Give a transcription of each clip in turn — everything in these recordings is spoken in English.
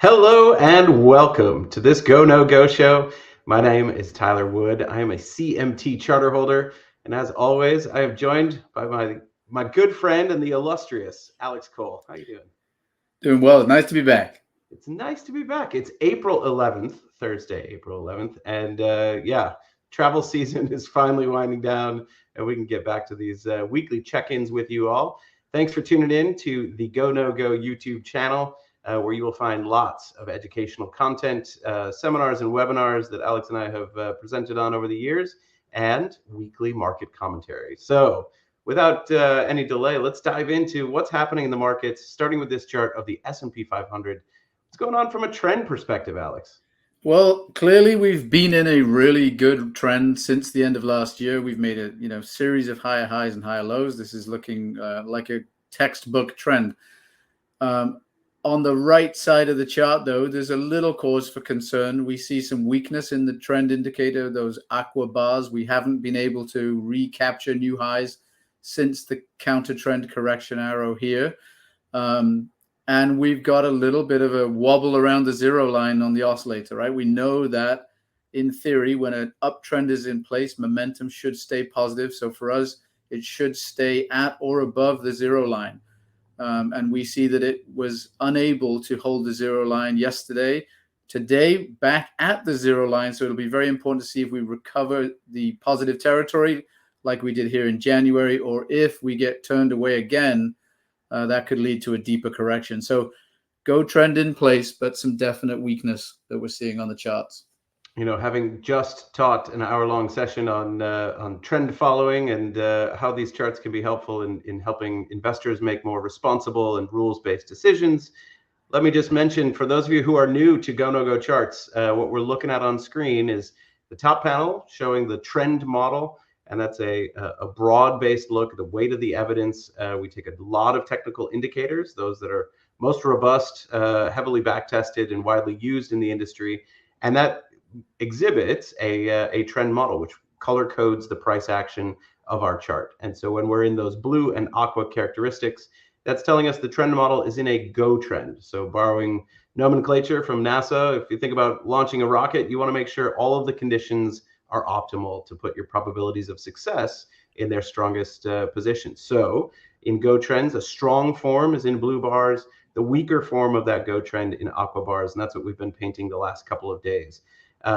Hello and welcome to this Go No Go show. My name is Tyler Wood. I am a CMT charter holder, and as always, I am joined by my good friend and the illustrious Alex Cole. How you doing? Doing well. Nice to be back. It's nice to be back. It's April 11th, Thursday, April 11th, and yeah, travel season is finally winding down, and we can get back to these weekly check-ins with you all. Thanks for tuning in to the Go No Go YouTube channel. Where you will find lots of educational content, seminars and webinars that Alex and I have presented on over the years, and weekly market commentary. So without any delay, let's dive into what's happening in the markets, starting with this chart of the S&P 500. What's going on from a trend perspective, Alex? Well, clearly we've been in a really good trend since the end of last year. We've made a series of higher highs and higher lows. This is looking like a textbook trend. On the right side of the chart, though, there's a little cause for concern. We see some weakness in the trend indicator, those aqua bars. We haven't been able to recapture new highs since the counter trend correction arrow here. And we've got a little bit of a wobble around the zero line on the oscillator, right? We know that in theory, when an uptrend is in place, momentum should stay positive. So for us, it should stay at or above the zero line. And we see that it was unable to hold the zero line yesterday. Today, back at the zero line. So it'll be very important to see if we recover the positive territory like we did here in January, or if we get turned away again, that could lead to a deeper correction. So go trend in place, but some definite weakness that we're seeing on the charts. You know, having just taught an hour-long session on trend following and how these charts can be helpful in helping investors make more responsible and rules-based decisions, let me just mention, for those of you who are new to GoNoGo charts, what we're looking at on screen is the top panel showing the trend model, and that's a broad-based look at the weight of the evidence. We take a lot of technical indicators, those that are most robust, heavily back-tested, and widely used in the industry, and that exhibits a trend model which color codes the price action of our chart. And so when we're in those blue and aqua characteristics, that's telling us the trend model is in a go trend. So borrowing nomenclature from NASA, if you think about launching a rocket, you want to make sure all of the conditions are optimal to put your probabilities of success in their strongest position. So in go trends, a strong form is in blue bars, the weaker form of that go trend in aqua bars, and that's what we've been painting the last couple of days.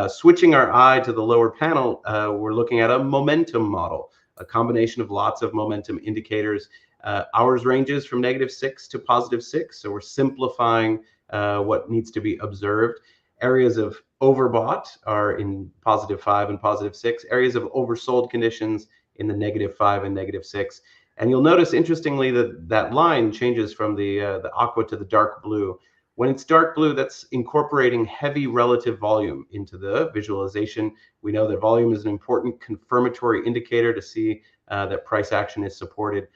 Switching our eye to the lower panel, we're looking at a momentum model, a combination of lots of momentum indicators. Ours ranges from -6 to +6, so we're simplifying what needs to be observed. Areas of overbought are in +5 and +6. Areas of oversold conditions in the -5 and -6. And you'll notice, interestingly, that that line changes from the aqua to the dark blue. When it's dark blue, that's incorporating heavy relative volume into the visualization. We know that volume is an important confirmatory indicator to see that price action is supported.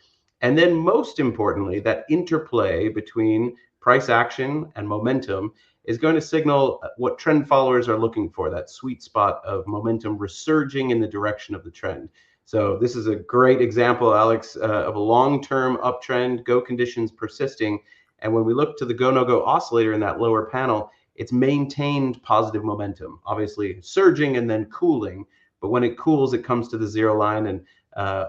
And then most importantly, that interplay between price action and momentum is going to signal what trend followers are looking for, that sweet spot of momentum resurging in the direction of the trend. So this is a great example, Alex, of a long-term uptrend, go conditions persisting. And when we look to the GoNoGo Oscillator in that lower panel, it's maintained positive momentum, obviously surging and then cooling. But when it cools, it comes to the zero line, and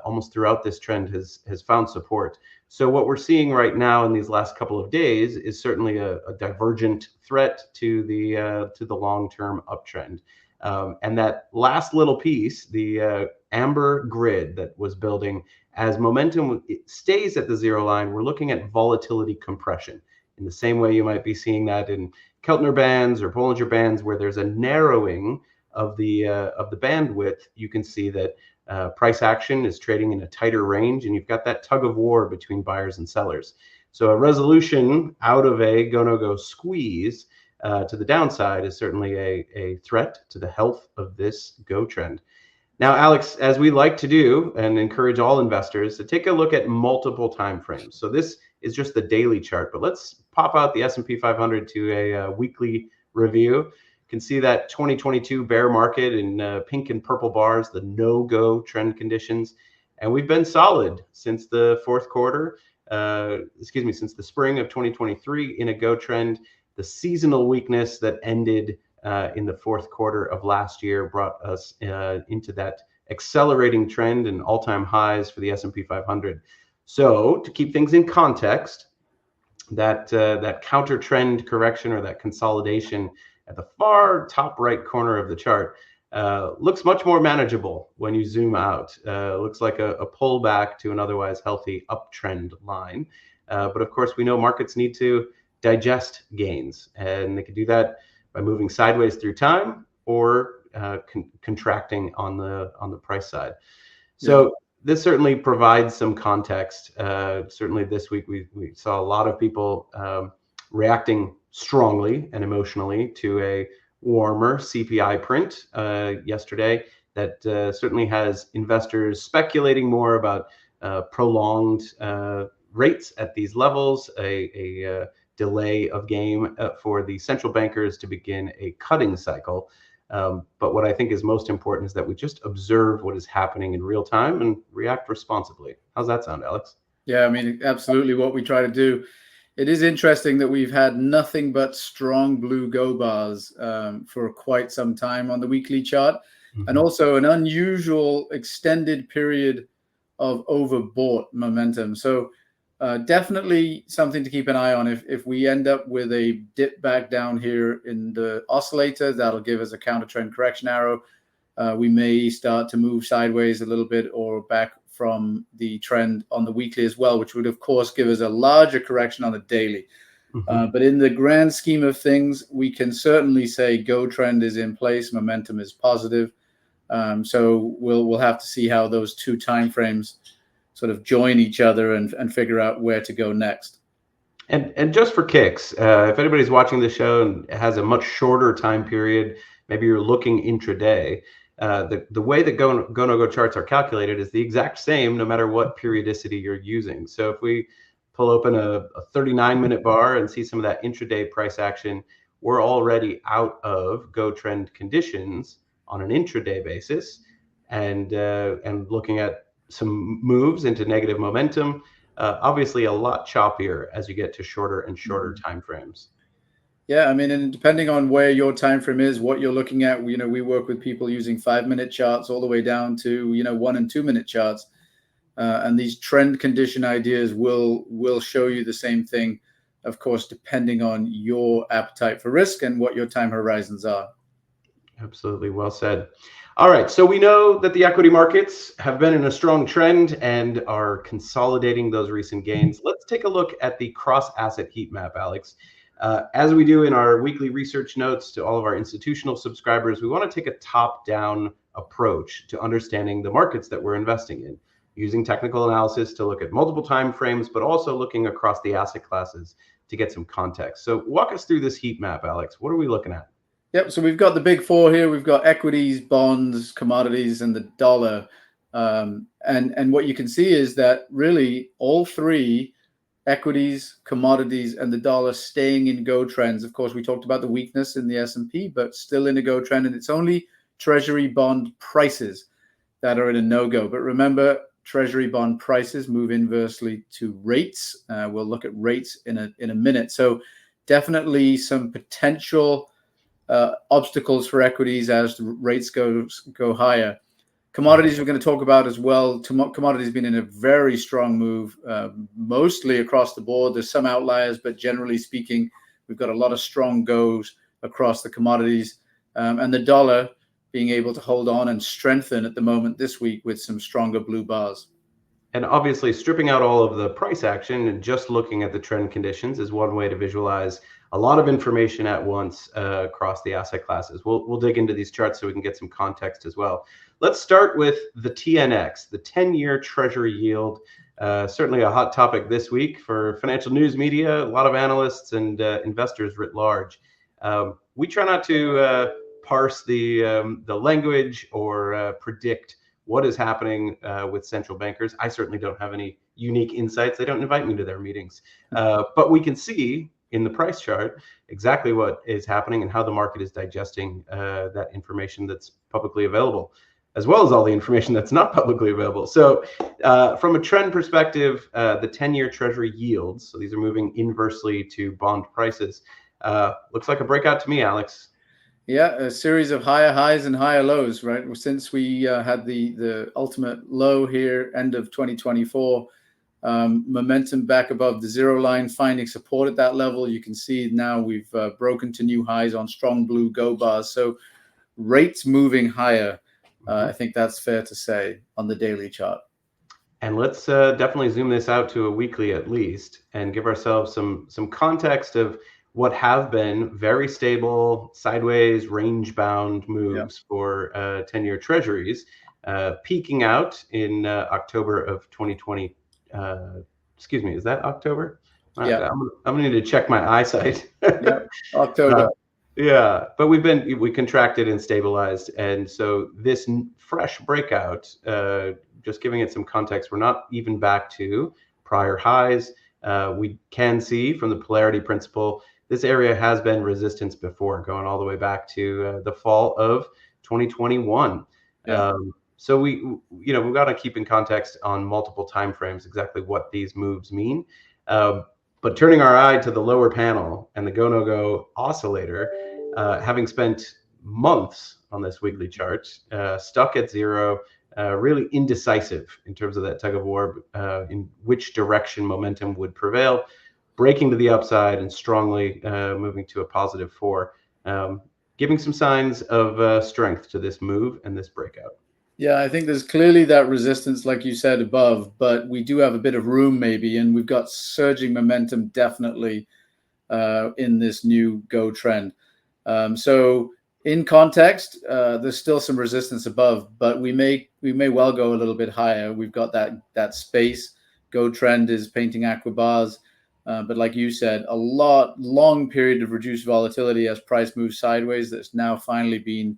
almost throughout this trend has found support. So what we're seeing right now in these last couple of days is certainly a divergent threat to the long-term uptrend. And that last little piece, the amber grid that was building, as momentum stays at the zero line, we're looking at volatility compression in the same way you might be seeing that in Keltner bands or Bollinger bands, where there's a narrowing of the bandwidth. You can see that price action is trading in a tighter range, and you've got that tug of war between buyers and sellers. So a resolution out of a GoNoGo squeeze to the downside is certainly a threat to the health of this go trend. Now, Alex, as we like to do and encourage all investors to take a look at multiple time frames. So this is just the daily chart, but let's pop out the S&P 500 to a weekly review. You can see that 2022 bear market in pink and purple bars, the no-go trend conditions. And we've been solid since the fourth quarter, since the spring of 2023 in a go trend. the seasonal weakness that ended in the fourth quarter of last year brought us into that accelerating trend and all-time highs for the S&P 500. So to keep things in context, that counter trend correction or that consolidation at the far top right corner of the chart looks much more manageable when you zoom out. Looks like a pullback to an otherwise healthy uptrend line. But of course, we know markets need to digest gains, and they can do that by moving sideways through time or contracting on the price side. So this certainly provides some context. Certainly this week we saw a lot of people reacting strongly and emotionally to a warmer CPI print yesterday that certainly has investors speculating more about prolonged rates at these levels, a delay of game for the central bankers to begin a cutting cycle. But what I think is most important is that we just observe what is happening in real time and react responsibly. How's that sound, Alex? Yeah, I mean, absolutely what we try to do. It is interesting that we've had nothing but strong blue go bars for quite some time on the weekly chart, and also an unusual extended period of overbought momentum. So definitely something to keep an eye on. If we end up with a dip back down here in the oscillator, that'll give us a counter trend correction arrow. We may start to move sideways a little bit or back from the trend on the weekly as well, which would of course give us a larger correction on the daily. But in the grand scheme of things, we can certainly say Go trend is in place, momentum is positive. So we'll have to see how those two time frames sort of join each other and figure out where to go next. And just for kicks, if anybody's watching the show and has a much shorter time period, maybe you're looking intraday, the way that GoNoGo charts are calculated is the exact same no matter what periodicity you're using. So if we pull open a 39-minute bar and see some of that intraday price action, we're already out of Go trend conditions on an intraday basis, and looking at some moves into negative momentum. Obviously a lot choppier as you get to shorter and shorter time frames. Yeah, I mean, and depending on where your time frame is, what you're looking at, we work with people using 5-minute charts all the way down to 1 and 2 minute charts, and these trend condition ideas will show you the same thing, of course, depending on your appetite for risk and what your time horizons are. Absolutely, well said. All right, so we know that the equity markets have been in a strong trend and are consolidating those recent gains. Let's take a look at the cross-asset heat map, Alex. As we do in our weekly research notes to all of our institutional subscribers, we want to take a top-down approach to understanding the markets that we're investing in, using technical analysis to look at multiple time frames, but also looking across the asset classes to get some context. So walk us through this heat map, Alex. What are we looking at? Yep, so we've got the big four here. We've got equities, bonds, commodities, and the dollar. And what you can see is that really all three, equities, commodities, and the dollar, staying in go trends. Of course, we talked about the weakness in the S&P, but still in a go trend. And it's only Treasury bond prices that are in a no-go. But remember, Treasury bond prices move inversely to rates. We'll look at rates in a minute. So definitely some potential obstacles for equities as the rates go higher. Commodities we're going to talk about as well. Commodities have been in a very strong move, mostly across the board. There's some outliers, but generally speaking, we've got a lot of strong goes across the commodities. And the dollar being able to hold on and strengthen at the moment this week with some stronger blue bars. And obviously, stripping out all of the price action and just looking at the trend conditions is one way to visualize a lot of information at once across the asset classes. We'll dig into these charts so we can get some context as well. Let's start with the TNX, the 10-year Treasury yield. Certainly a hot topic this week for financial news media, a lot of analysts and investors writ large. We try not to parse the language or predict what is happening with central bankers. I certainly don't have any unique insights. They don't invite me to their meetings. But we can see in the price chart exactly what is happening and how the market is digesting that information that's publicly available, as well as all the information that's not publicly available. So from a trend perspective, the 10-year Treasury yields, so these are moving inversely to bond prices, Looks like a breakout to me, Alex. Yeah, a series of higher highs and higher lows, right? Since we had the ultimate low here, end of 2024, momentum back above the zero line, finding support at that level. You can see now we've broken to new highs on strong blue go bars. So rates moving higher. I think that's fair to say on the daily chart. And let's definitely zoom this out to a weekly at least and give ourselves some context of what have been very stable sideways range-bound moves for 10-year treasuries, peaking out in October of 2020. Excuse me, is that October? Yeah. I'm gonna need to check my eyesight. Yeah, October. Yeah, but we contracted and stabilized, and so this fresh breakout, just giving it some context, we're not even back to prior highs. We can see from the polarity principle, this area has been resistance before, going all the way back to the fall of 2021. Yeah. So we've got to keep in context on multiple time frames exactly what these moves mean. But turning our eye to the lower panel and the GoNoGo Oscillator, having spent months on this weekly chart, stuck at zero, really indecisive in terms of that tug of war in which direction momentum would prevail, breaking to the upside and strongly moving to a positive 4, giving some signs of strength to this move and this breakout. Yeah, I think there's clearly that resistance, like you said above, but we do have a bit of room maybe, and we've got surging momentum definitely in this new Go trend. So in context, there's still some resistance above, but we may well go a little bit higher. We've got that space. Go trend is painting aqua bars, but like you said, a long period of reduced volatility as price moves sideways that's now finally been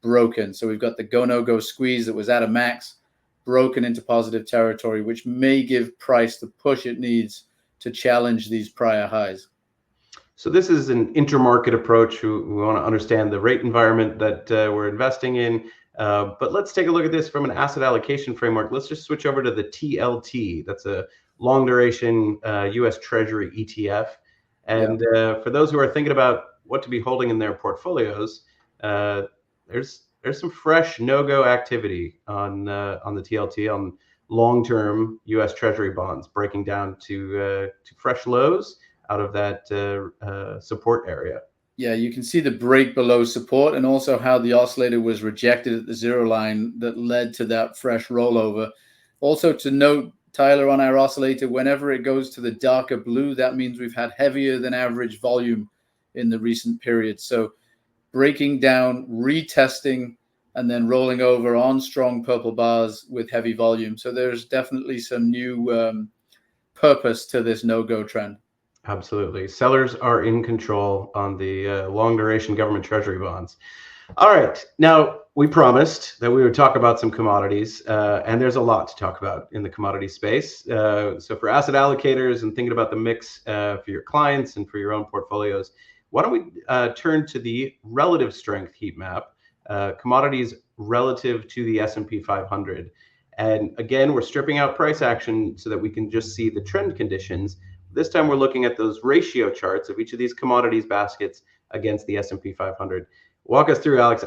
broken. So we've got the GoNoGo squeeze that was at a max, broken into positive territory, which may give price the push it needs to challenge these prior highs. So this is an intermarket approach. We want to understand the rate environment that we're investing in. But let's take a look at this from an asset allocation framework. Let's just switch over to the TLT. That's a long duration US Treasury ETF. And for those who are thinking about what to be holding in their portfolios, there's some fresh no-go activity on the TLT on long-term US Treasury bonds, breaking down to fresh lows out of that support area. Yeah, you can see the break below support and also how the oscillator was rejected at the zero line that led to that fresh rollover. Also to note, Tyler, on our oscillator, whenever it goes to the darker blue, that means we've had heavier than average volume in the recent period. So breaking down, retesting, and then rolling over on strong purple bars with heavy volume. So there's definitely some new purpose to this no-go trend. Absolutely. Sellers are in control on the long duration government treasury bonds. All right. Now, we promised that we would talk about some commodities, and there's a lot to talk about in the commodity space. So for asset allocators and thinking about the mix for your clients and for your own portfolios, why don't we turn to the relative strength heat map, commodities relative to the S&P 500. And again, we're stripping out price action so that we can just see the trend conditions. This time we're looking at those ratio charts of each of these commodities baskets against the S&P 500. Walk us through, Alex.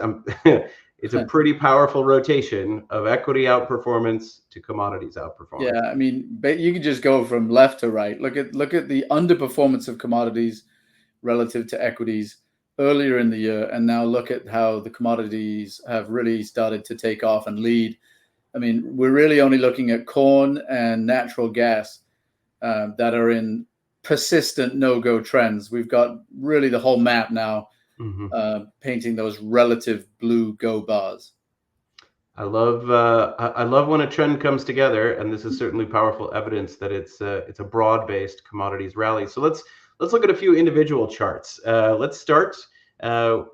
It's a pretty powerful rotation of equity outperformance to commodities outperformance. Yeah, I mean, you can just go from left to right. Look at the underperformance of commodities relative to equities earlier in the year, and now look at how the commodities have really started to take off and lead. I mean, we're really only looking at corn and natural gas that are in persistent no-go trends. We've got really the whole map now painting those relative blue go bars. I love when a trend comes together, and this is certainly powerful evidence that it's a broad-based commodities rally. So let's look at a few individual charts. Let's start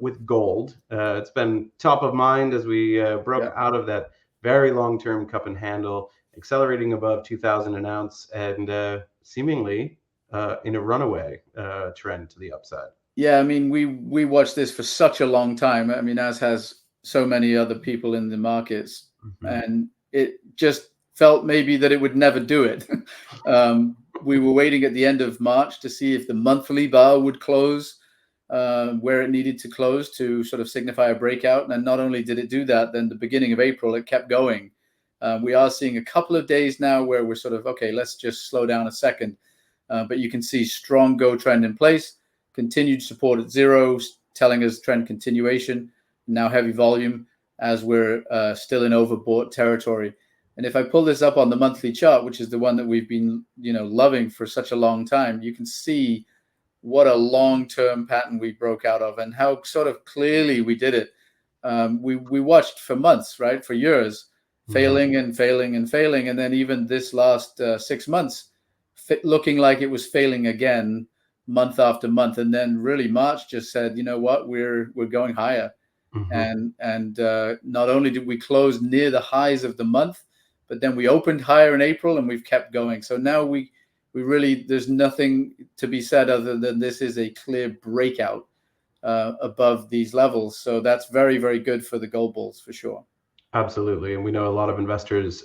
with gold. It's been top of mind as we broke out of that very long-term cup and handle, accelerating above 2,000 an ounce, and seemingly in a runaway trend to the upside. Yeah, I mean, we watched this for such a long time. I mean, as has so many other people in the markets, and it just felt maybe that it would never do it. We were waiting at the end of March to see if the monthly bar would close where it needed to close to sort of signify a breakout. And not only did it do that, then the beginning of April, it kept going. We are seeing a couple of days now where we're sort of, okay, let's just slow down a second. But you can see strong Go trend in place, continued support at 0, telling us trend continuation, now heavy volume as we're still in overbought territory. And if I pull this up on the monthly chart, which is the one that we've been, loving for such a long time, you can see what a long-term pattern we broke out of and how sort of clearly we did it. We watched for months, right, for years, failing and failing and failing. And then even this last 6 months, looking like it was failing again month after month. And then really March just said, you know what, we're going higher. And not only did we close near the highs of the month, but then we opened higher in April and we've kept going. So now we really, there's nothing to be said other than this is a clear breakout above these levels. So that's very, very good for the gold bulls for sure. Absolutely. And we know a lot of investors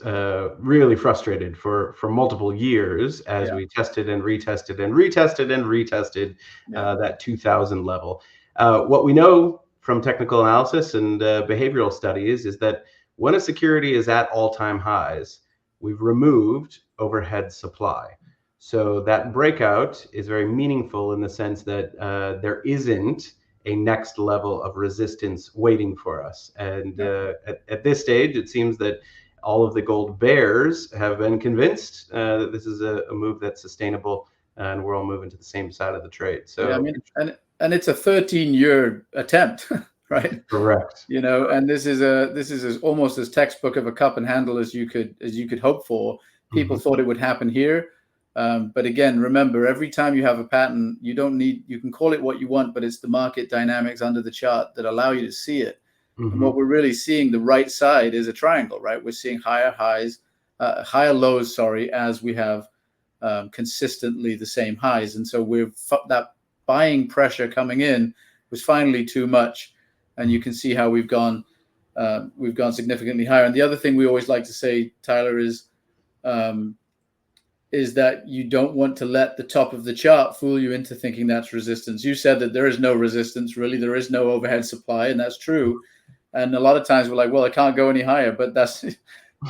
really frustrated for multiple years as we tested and retested and retested and retested that 2000 level. What we know from technical analysis and behavioral studies is that when a security is at all-time highs, we've removed overhead supply. So that breakout is very meaningful in the sense that there isn't a next level of resistance waiting for us. And at this stage, it seems that all of the gold bears have been convinced that this is a move that's sustainable and we're all moving to the same side of the trade. So I mean, and it's a 13-year attempt, right? Correct. And this is almost as textbook of a cup and handle as you could hope for. People thought it would happen here. But again, remember, every time you have a pattern, you can call it what you want, but it's the market dynamics under the chart that allow you to see it. And what we're really seeing, the right side is a triangle, right? We're seeing higher lows, as we have consistently the same highs. And so that buying pressure coming in was finally too much. And you can see how we've gone significantly higher. And the other thing we always like to say, Tyler, is that you don't want to let the top of the chart fool you into thinking that's resistance. You said that there is no resistance, really. There is no overhead supply, and that's true. And a lot of times we're like, well, I can't go any higher, but that's,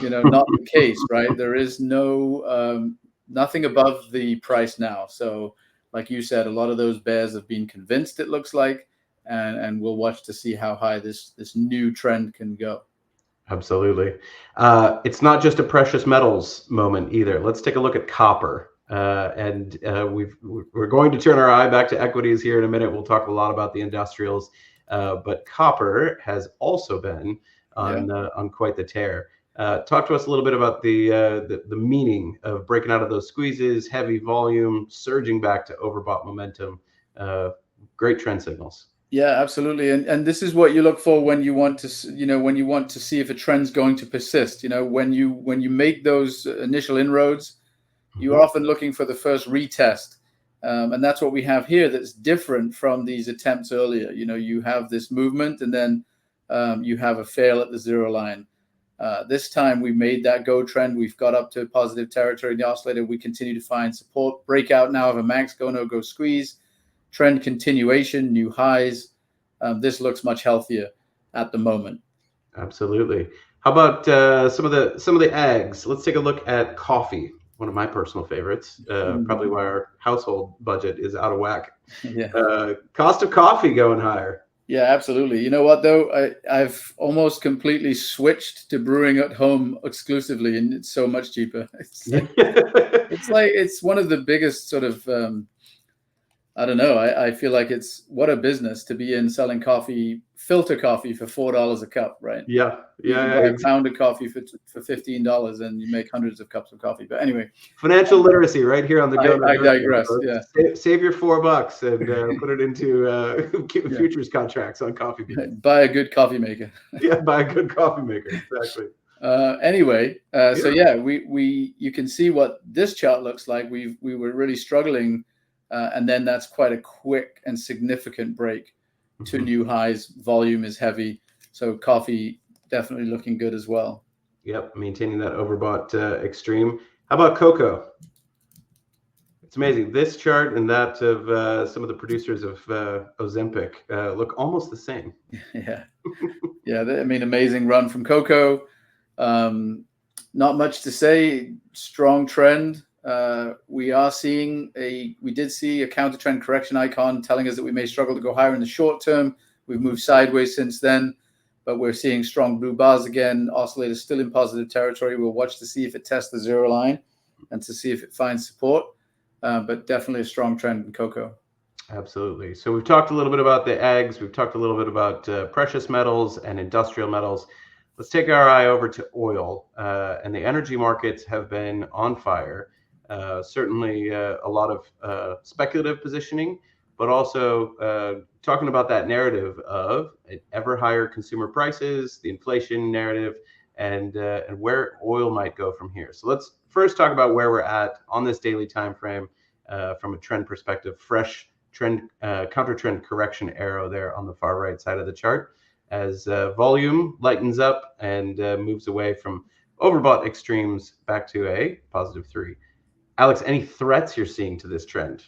not the case, right? There is nothing above the price now. So like you said, a lot of those bears have been convinced, it looks like, and we'll watch to see how high this new trend can go. Absolutely. It's not just a precious metals moment either. Let's take a look at copper. We're going to turn our eye back to equities here in a minute. We'll talk a lot about the industrials, but copper has also been on quite the tear. Talk to us a little bit about the meaning of breaking out of those squeezes, heavy volume, surging back to overbought momentum. Great trend signals. Yeah, absolutely. And this is what you look for when you want to see if a trend's going to persist. When you make those initial inroads, you are often looking for the first retest. And that's what we have here that's different from these attempts earlier. You have this movement and then you have a fail at the 0 line. This time we made that go trend. We've got up to positive territory in the oscillator. We continue to find support. Breakout now of a max go squeeze. Trend continuation, new highs. This looks much healthier at the moment. Absolutely. How about some of the ags? Let's take a look at coffee, one of my personal favorites. Probably why our household budget is out of whack. Cost of coffee going higher. Yeah, absolutely. You know what though? I've almost completely switched to brewing at home exclusively, and it's so much cheaper. It's one of the biggest sort of. I don't know. I feel like it's what a business to be in selling coffee, filter coffee for $4 a cup, right? Yeah. You can buy a pound of coffee for $15 and you make hundreds of cups of coffee. But anyway, financial literacy right here on the GoNoGo. I digress. Yeah. Save your $4 and put it into futures contracts on coffee beans. Buy a good coffee maker. Buy a good coffee maker. Exactly. Anyway, so you can see what this chart looks like. We were really struggling. And then that's quite a quick and significant break to new highs. Volume is heavy. So coffee definitely looking good as well. Yep, maintaining that overbought extreme. How about cocoa? It's amazing. This chart and that of some of the producers of Ozempic look almost the same. Yeah, yeah. I mean, amazing run from cocoa. Not much to say. Strong trend. We did see a counter trend correction icon telling us that we may struggle to go higher in the short term. We've moved sideways since then, but we're seeing strong blue bars again. Oscillator still in positive territory. We'll watch to see if it tests the zero line and to see if it finds support. But definitely a strong trend in cocoa. Absolutely. So we've talked a little bit about the eggs. We've talked a little bit about precious metals and industrial metals. Let's take our eye over to oil. And the energy markets have been on fire. Certainly a lot of speculative positioning, but also talking about that narrative of ever higher consumer prices, the inflation narrative, and where oil might go from here. So let's first talk about where we're at on this daily time frame from a trend perspective. Fresh trend, counter trend correction arrow there on the far right side of the chart as volume lightens up and moves away from overbought extremes back to a +3. Alex, any threats you're seeing to this trend?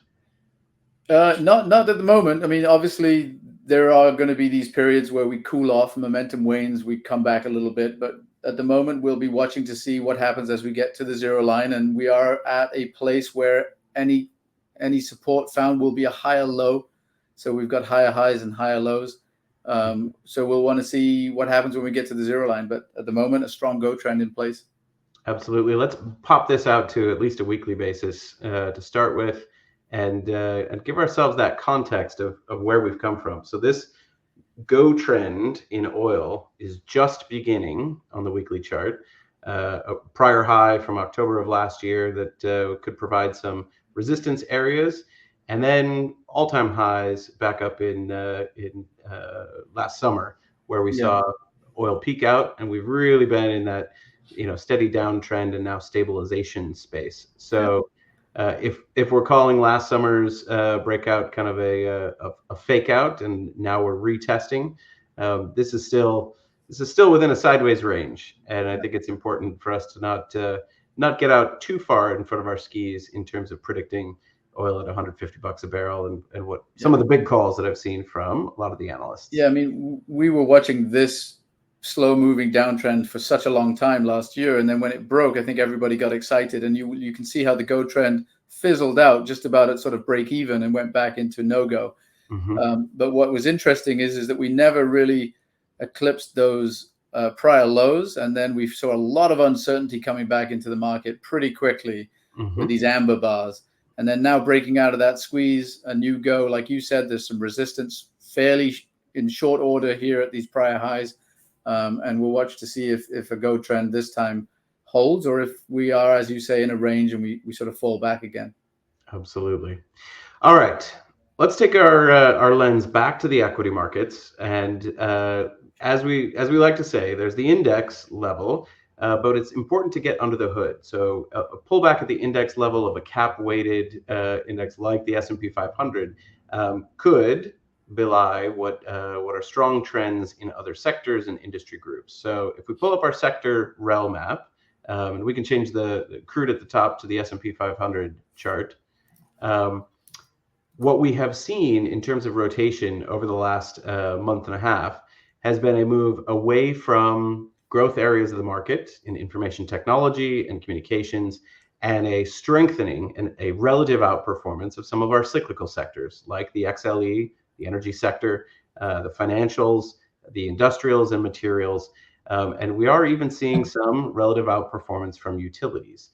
Not at the moment. I mean, obviously there are going to be these periods where we cool off, momentum wanes, we come back a little bit, but at the moment we'll be watching to see what happens as we get to the zero line, and we are at a place where any support found will be a higher low. So we've got higher highs and higher lows. So we'll want to see what happens when we get to the zero line, but at the moment a strong go trend in place. Absolutely. Let's pop this out to at least a weekly basis to start with, and give ourselves that context of where we've come from. So this go trend in oil is just beginning on the weekly chart. A prior high from October of last year that could provide some resistance areas, and then all-time highs back up in last summer, where we saw oil peak out, and we've really been in that steady downtrend and now stabilization space. So if we're calling last summer's breakout kind of a fake out, and now we're retesting, this is still within a sideways range, and I think it's important for us to not get out too far in front of our skis in terms of predicting oil at $150 a barrel and what some of the big calls that I've seen from a lot of the analysts. Yeah, I mean, we were watching this slow moving downtrend for such a long time last year, and then when it broke, I think everybody got excited, and you can see how the go trend fizzled out just about at sort of break even and went back into no go. But what was interesting is that we never really eclipsed those prior lows, and then we saw a lot of uncertainty coming back into the market pretty quickly with these amber bars, and then now breaking out of that squeeze, a new go. Like you said, there's some resistance fairly in short order here at these prior highs, and we'll watch to see if a go trend this time holds, or if we are, as you say, in a range and we sort of fall back again. Absolutely. All right, let's take our lens back to the equity markets, and as we like to say, there's the index level, but it's important to get under the hood. So a pullback at the index level of a cap weighted index like the S&P 500 could belie what are strong trends in other sectors and industry groups. So if we pull up our sector RelMap, and we can change the crude at the top to the S&P 500 chart. What we have seen in terms of rotation over the last month and a half has been a move away from growth areas of the market in information technology and communications, and a strengthening and a relative outperformance of some of our cyclical sectors like the XLE, the energy sector, the financials, the industrials and materials. And we are even seeing some relative outperformance from utilities.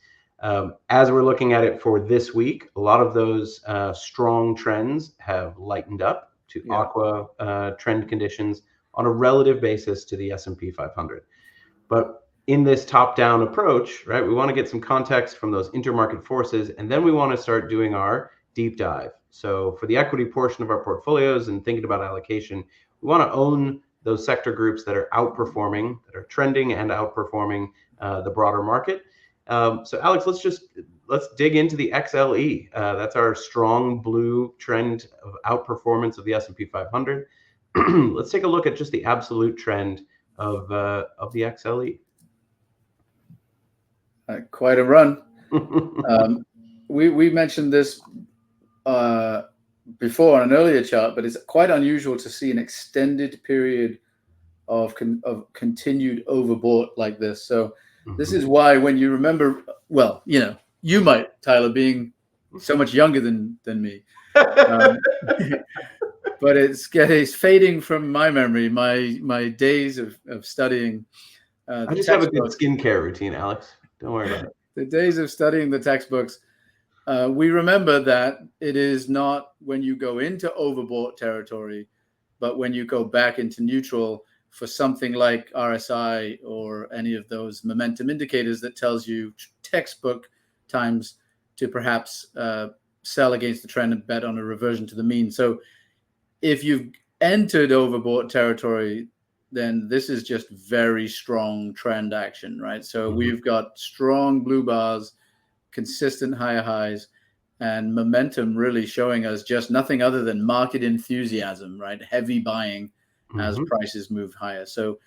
As we're looking at it for this week, a lot of those strong trends have lightened up to aqua trend conditions on a relative basis to the S&P 500. But in this top-down approach, right, we want to get some context from those intermarket forces, and then we want to start doing our deep dive. So for the equity portion of our portfolios and thinking about allocation, we want to own those sector groups that are outperforming, that are trending and outperforming the broader market. So Alex, let's dig into the XLE. That's our strong blue trend of outperformance of the S&P 500. Let's take a look at just the absolute trend of the XLE. Quite a run. we mentioned this before on an earlier chart, but it's quite unusual to see an extended period of continued overbought like this. So this is why, when you remember, well, you might, Tyler, being so much younger than me, but it's fading from my memory, my days of studying I just have a good skincare routine, Alex. Don't worry about it. The days of studying the textbooks. We remember that it is not when you go into overbought territory, but when you go back into neutral for something like RSI or any of those momentum indicators that tells you textbook times to perhaps sell against the trend and bet on a reversion to the mean. So if you've entered overbought territory, then this is just very strong trend action, right? So we've got strong blue bars, consistent higher highs, and momentum really showing us just nothing other than market enthusiasm, right? Heavy buying as prices move higher. So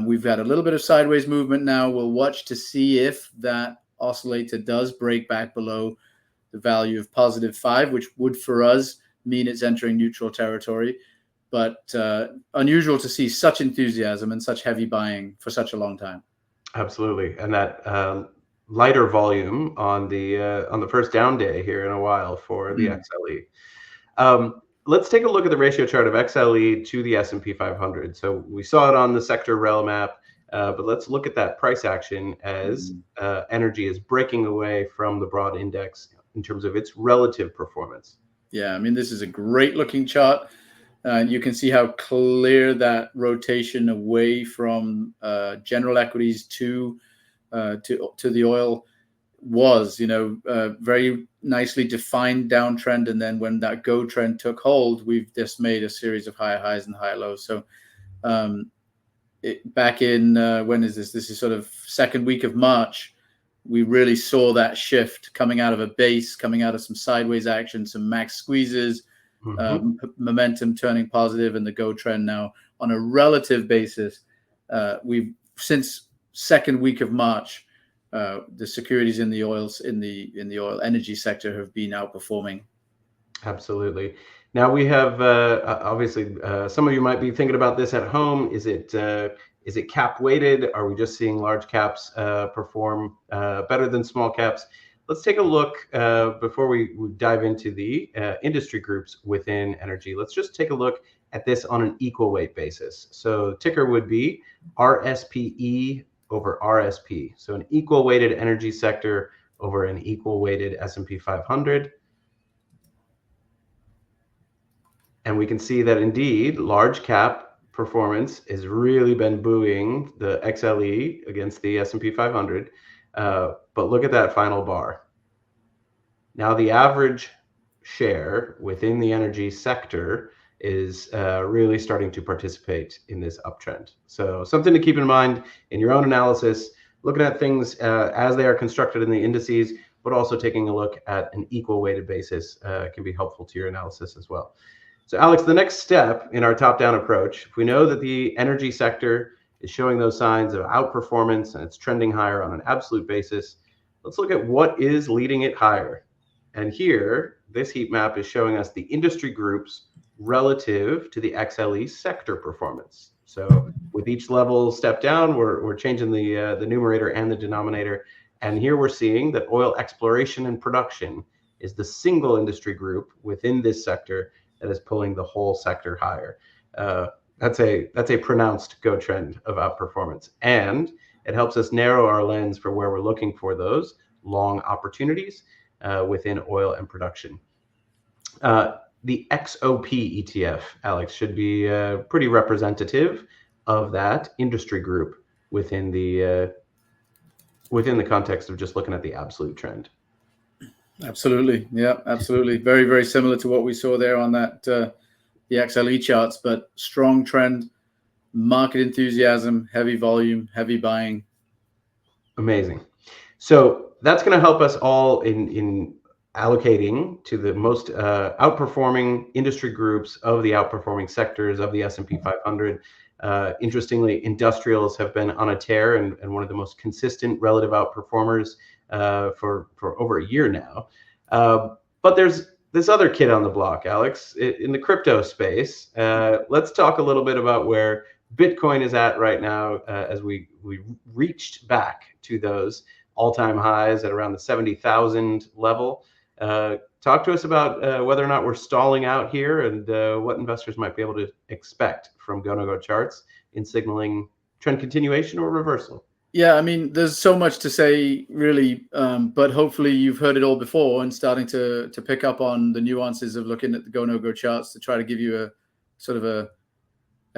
we've got a little bit of sideways movement now. We'll watch to see if that oscillator does break back below the value of +5, which would for us mean it's entering neutral territory. But unusual to see such enthusiasm and such heavy buying for such a long time. Absolutely, and that lighter volume on the first down day here in a while for the XLE. Let's take a look at the ratio chart of XLE to the S&P 500. So we saw it on the sector RelMap, but let's look at that price action as energy is breaking away from the broad index in terms of its relative performance. Yeah, I mean, this is a great looking chart. You can see how clear that rotation away from general equities to the oil was, very nicely defined downtrend. And then when that Go trend took hold, we've just made a series of higher highs and higher lows. So back in, when is this? This is sort of second week of March. We really saw that shift coming out of a base, coming out of some sideways action, some max squeezes, momentum turning positive, and the Go trend now on a relative basis. We've since second week of March, the securities in the oil energy sector have been outperforming. Absolutely. Now we have obviously some of you might be thinking about this at home. Is it cap weighted? Are we just seeing large caps perform better than small caps? Let's take a look before we dive into the industry groups within energy. Let's just take a look at this on an equal weight basis. So ticker would be RSPE over RSP. So an equal weighted energy sector over an equal weighted S&P 500. And we can see that indeed large cap performance has really been buoying the XLE against the S&P 500. But look at that final bar. Now the average share within the energy sector is really starting to participate in this uptrend. So something to keep in mind in your own analysis, looking at things as they are constructed in the indices, but also taking a look at an equal weighted basis can be helpful to your analysis as well. So Alex, the next step in our top-down approach, if we know that the energy sector is showing those signs of outperformance and it's trending higher on an absolute basis, let's look at what is leading it higher. And here, this heat map is showing us the industry groups relative to the XLE sector performance. So with each level step down, we're changing the numerator and the denominator. And here we're seeing that oil exploration and production is the single industry group within this sector that is pulling the whole sector higher. That's a pronounced Go trend of outperformance. And it helps us narrow our lens for where we're looking for those long opportunities within oil and production. The XOP ETF, Alex, should be pretty representative of that industry group within the context of just looking at the absolute trend. Absolutely, yeah, absolutely. Very, very similar to what we saw there on that the XLE charts, but strong trend, market enthusiasm, heavy volume, heavy buying. Amazing. So that's going to help us all in allocating to the most outperforming industry groups of the outperforming sectors of the S&P 500. Interestingly, industrials have been on a tear and one of the most consistent relative outperformers for over a year now. But there's this other kid on the block, Alex, in the crypto space. Let's talk a little bit about where Bitcoin is at right now, as we reached back to those all-time highs at around the 70,000 level. Talk to us about whether or not we're stalling out here, and what investors might be able to expect from GoNoGo charts in signaling trend continuation or reversal. Yeah, I mean, there's so much to say, really, but hopefully you've heard it all before and starting to pick up on the nuances of looking at the GoNoGo charts to try to give you a sort of a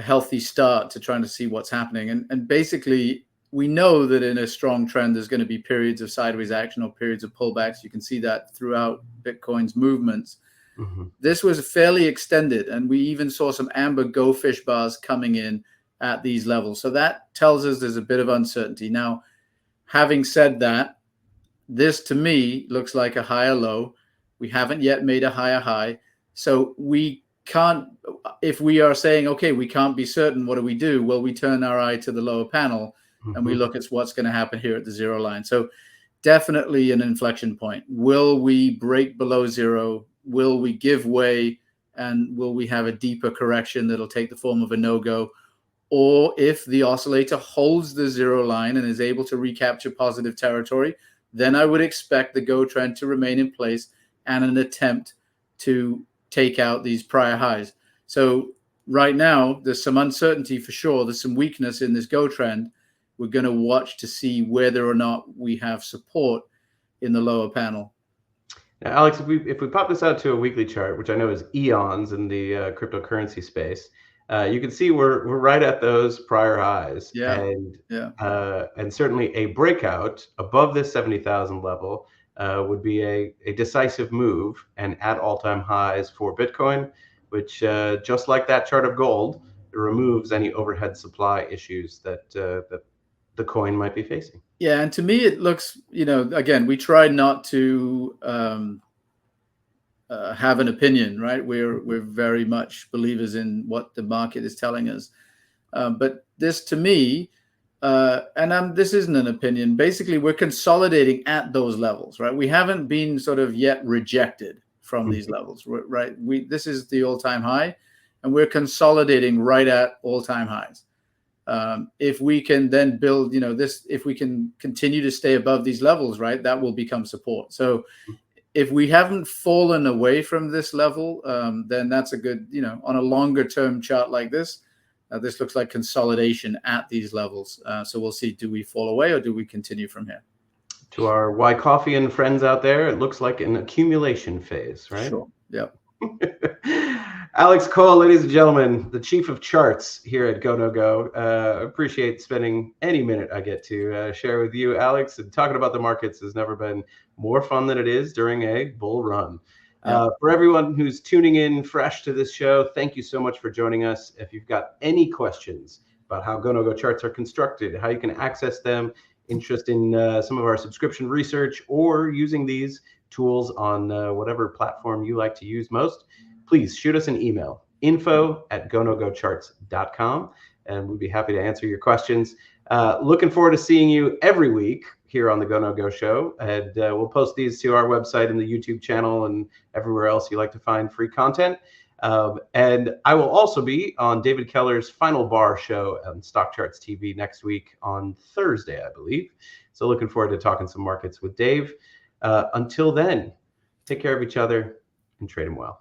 healthy start to trying to see what's happening. And basically, we know that in a strong trend, there's going to be periods of sideways action or periods of pullbacks. You can see that throughout Bitcoin's movements. Mm-hmm. This was fairly extended, and we even saw some amber go fish bars coming in at these levels. So that tells us there's a bit of uncertainty. Now, having said that, this to me looks like a higher low. We haven't yet made a higher high. So we can't, if we are saying, okay, we can't be certain, what do? Well, we turn our eye to the lower panel and we look at what's going to happen here at the zero line. So definitely an inflection point. Will we break below zero? Will we give way? And will we have a deeper correction that'll take the form of a no-go? Or if the oscillator holds the zero line and is able to recapture positive territory, then I would expect the Go trend to remain in place and an attempt to take out these prior highs. So right now, there's some uncertainty for sure. There's some weakness in this Go trend. We're going to watch to see whether or not we have support in the lower panel. Now, Alex, if we pop this out to a weekly chart, which I know is eons in the cryptocurrency space, you can see we're right at those prior highs. And certainly a breakout above this 70,000 level would be a decisive move and at all-time highs for Bitcoin, which just like that chart of gold, it removes any overhead supply issues that the coin might be facing. Yeah, and to me it looks, again, we try not to have an opinion, right? We're very much believers in what the market is telling us. But this to me, and this isn't an opinion, basically we're consolidating at those levels, right? We haven't been sort of yet rejected from these levels, right? This is the all-time high, and we're consolidating right at all-time highs. If we can then build, if we can continue to stay above these levels, right, that will become support. So if we haven't fallen away from this level, then that's a good, on a longer term chart like this, this looks like consolidation at these levels. So we'll see, do we fall away or do we continue from here? To our Why Coffee and friends out there, it looks like an accumulation phase, right? Sure. Yep. Alex Cole, ladies and gentlemen, the chief of charts here at GoNoGo. Appreciate spending any minute I get to share with you, Alex. And talking about the markets has never been more fun than it is during a bull run. For everyone who's tuning in fresh to this show, thank you so much for joining us. If you've got any questions about how GoNoGo charts are constructed, how you can access them, interest in some of our subscription research, or using these tools on whatever platform you like to use most, please shoot us an email, info@gonogocharts.com, and we'd be happy to answer your questions. Looking forward to seeing you every week here on the GoNoGo Show, and we'll post these to our website and the YouTube channel and everywhere else you like to find free content. And I will also be on David Keller's Final Bar show on Stock Charts TV next week on Thursday, I believe. So looking forward to talking some markets with Dave. Until then, take care of each other and trade them well.